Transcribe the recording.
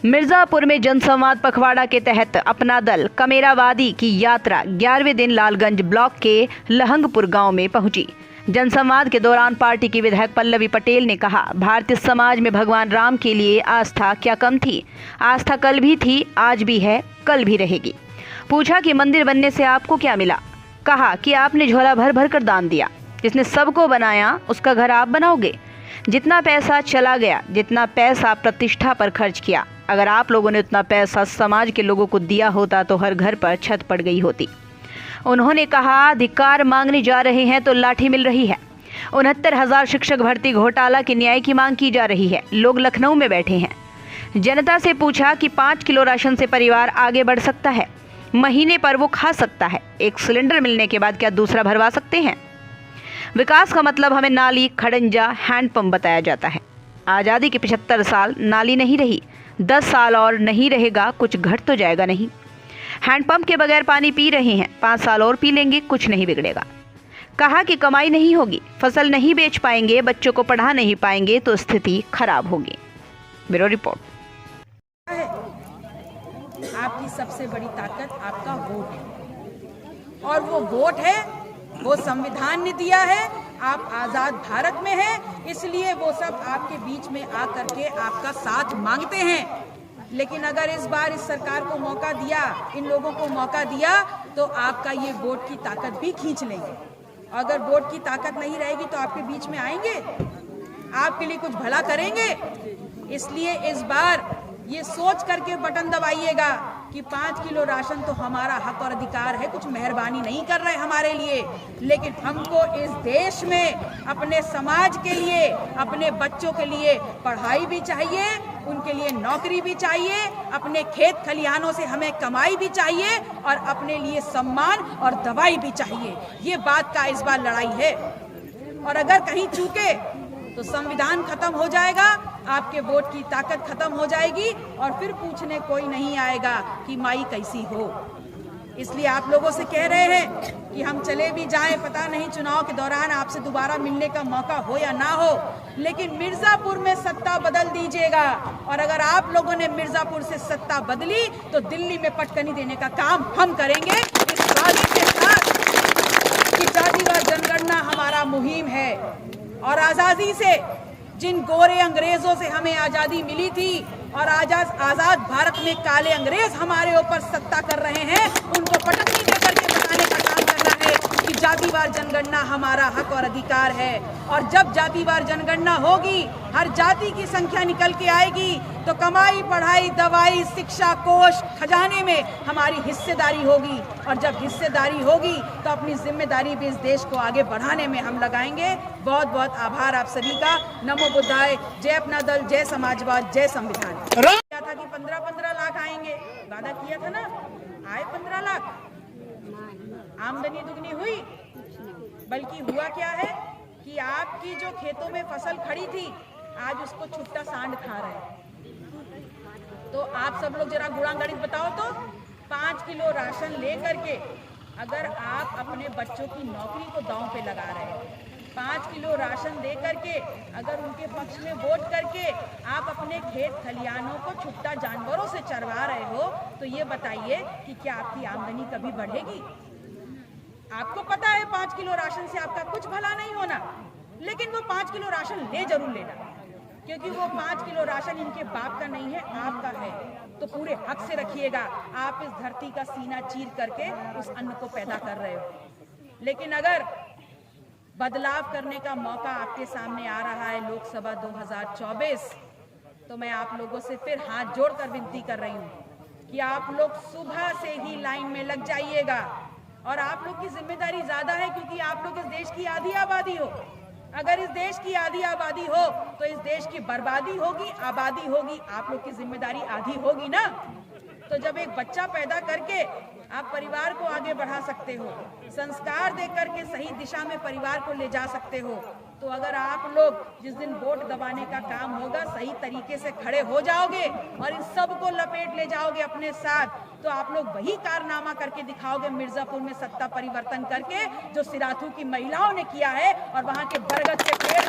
मिर्जापुर में जनसंवाद पखवाड़ा के तहत अपना दल कमेरावादी की यात्रा 11वें दिन लालगंज ब्लॉक के लहंगपुर गांव में पहुंची। जनसंवाद के दौरान पार्टी की विधायक पल्लवी पटेल ने कहा, भारतीय समाज में भगवान राम के लिए आस्था क्या कम थी। आस्था कल भी थी, आज भी है, कल भी रहेगी। पूछा कि मंदिर बनने से आपको क्या मिला। कहा कि आपने झोला भर भर कर दान दिया। जिसने सबको बनाया उसका घर आप बनाओगे। जितना पैसा चला गया, जितना पैसा प्रतिष्ठा पर खर्च किया, अगर आप लोगों ने उतना पैसा समाज के लोगों को दिया होता तो हर घर पर छत पड़ गई होती। उन्होंने कहा, अधिकार मांगने जा रहे हैं तो लाठी मिल रही है। 69,000 शिक्षक भर्ती घोटाला की न्याय की मांग की जा रही है। लोग लखनऊ में बैठे हैं। जनता से पूछा कि 5 किलो राशन से परिवार आगे बढ़ सकता है, महीने पर वो खा सकता है। एक सिलेंडर मिलने के बाद क्या दूसरा भरवा सकते हैं। विकास का मतलब हमें नाली, खड़ंजा, हैंडपंप बताया जाता है। आज़ादी के 75 साल नाली नहीं रही, 10 साल और नहीं रहेगा, कुछ घट तो जाएगा नहीं। हैंडपंप के बगैर पानी पी रहे हैं, 5 साल और पी लेंगे, कुछ नहीं बिगड़ेगा। कहा कि कमाई नहीं होगी, फसल नहीं बेच पाएंगे, बच्चों को पढ़ा नहीं पाएंगे तो स्थिति खराब होगी। Bureau report. आपकी सबसे बड़ी ताकत आपका वोट है, और वो वोट है वो संविधान ने दिया है। आप आजाद भारत में हैं, इसलिए वो सब आपके बीच में आकर के आपका साथ मांगते हैं। लेकिन अगर इस बार इस सरकार को मौका दिया, इन लोगों को मौका दिया, तो आपका ये वोट की ताकत भी खींच लेंगे। अगर वोट की ताकत नहीं रहेगी तो आपके बीच में आएंगे, आपके लिए कुछ भला करेंगे। इसलिए इस बार ये सोच करके बटन दबाइएगा कि 5 किलो राशन तो हमारा हक और अधिकार है, कुछ मेहरबानी नहीं कर रहे हमारे लिए, लेकिन हमको इस देश में अपने समाज के लिए, अपने बच्चों के लिए पढ़ाई भी चाहिए, उनके लिए नौकरी भी चाहिए, अपने खेत खलिहानों से हमें कमाई भी चाहिए, और अपने लिए सम्मान और दवाई भी चाहिए। ये बात का इस बार लड़ाई है। और अगर कहीं चूके तो संविधान खत्म हो जाएगा, आपके वोट की ताकत खत्म हो जाएगी, और फिर पूछने कोई नहीं आएगा कि माई कैसी हो। इसलिए आप लोगों से कह रहे हैं कि हम चले भी जाएं, पता नहीं चुनाव के दौरान आपसे दोबारा मिलने का मौका हो या ना हो, लेकिन मिर्जापुर में सत्ता बदल दीजिएगा। और अगर आप लोगों ने मिर्जापुर से सत्ता बदली तो दिल्ली में पटकनी देने का काम हम करेंगे, इस वादे के साथ कि जातिवार जनगणना हमारा मुहिम है। और आजादी से, जिन गोरे अंग्रेजों से हमें आजादी मिली थी, और आजाद भारत में काले अंग्रेज हमारे ऊपर सत्ता कर रहे हैं, उनको पटकनी देकर के बताने का काम करना है कि जातिवार जनगणना हमारा हक और अधिकार है। और जब जातिवार जनगणना होगी, हर जाति की संख्या निकल के आएगी, तो कमाई, पढ़ाई, दवाई, शिक्षा, कोष, खजाने में हमारी हिस्सेदारी होगी। और जब हिस्सेदारी होगी तो अपनी जिम्मेदारी भी इस देश को आगे बढ़ाने में हम लगाएंगे। बहुत बहुत आभार आप सभी का। नमो बुद्धाय। जय अपना दल, जय समाजवाद, जय संविधान। क्या था कि 15-15 लाख आएंगे, वादा किया था ना, आए 15 लाख। आमदनी दुगनी हुई, बल्कि हुआ क्या है कि आपकी जो खेतों में फसल खड़ी थी, आज उसको छुट्टा सांड खा रहे हैं। तो आप सब लोग जरा गुणा गणित बताओ तो, 5 किलो राशन ले करके अगर आप अपने बच्चों की नौकरी को दांव पे लगा रहे हैं, 5 किलो राशन दे करके अगर उनके पक्ष में वोट करके आप अपने खेत खलिहानों को छुट्टा जानवरों से चरवा रहे हो, तो ये बताइए कि क्या आपकी आमदनी कभी बढ़ेगी। आपको पता है 5 किलो राशन से आपका कुछ भला नहीं होना, लेकिन वो 5 किलो राशन ले जरूर लेना, क्योंकि वो 5 किलो राशन इनके बाप का नहीं है, आपका है। तो पूरे हक से रखिएगा। आप इस धरती का सीना चीर करके उस अन्न को पैदा कर रहे हो। लेकिन अगर बदलाव करने का मौका आपके सामने आ रहा है लोकसभा 2024, तो मैं आप लोगों से फिर हाथ जोड़कर विनती कर रही हूँ कि आप लोग सुबह से ही लाइन में लग जाइएगा। और आप लोग की जिम्मेदारी ज्यादा है, क्योंकि आप लोग इस देश की आधी आबादी हो। अगर इस देश की आधी आबादी हो तो इस देश की बर्बादी होगी, आबादी होगी, आप लोग की जिम्मेदारी आधी होगी ना। तो जब एक बच्चा पैदा करके आप परिवार को आगे बढ़ा सकते हो, संस्कार दे करके सही दिशा में परिवार को ले जा सकते हो, तो अगर आप लोग जिस दिन वोट दबाने का काम होगा सही तरीके से खड़े हो जाओगे और इन सबको लपेट ले जाओगे अपने साथ, तो आप लोग वही कारनामा करके दिखाओगे मिर्जापुर में सत्ता परिवर्तन करके, जो सिराथू की महिलाओं ने किया है और वहां के बरगद के पेड़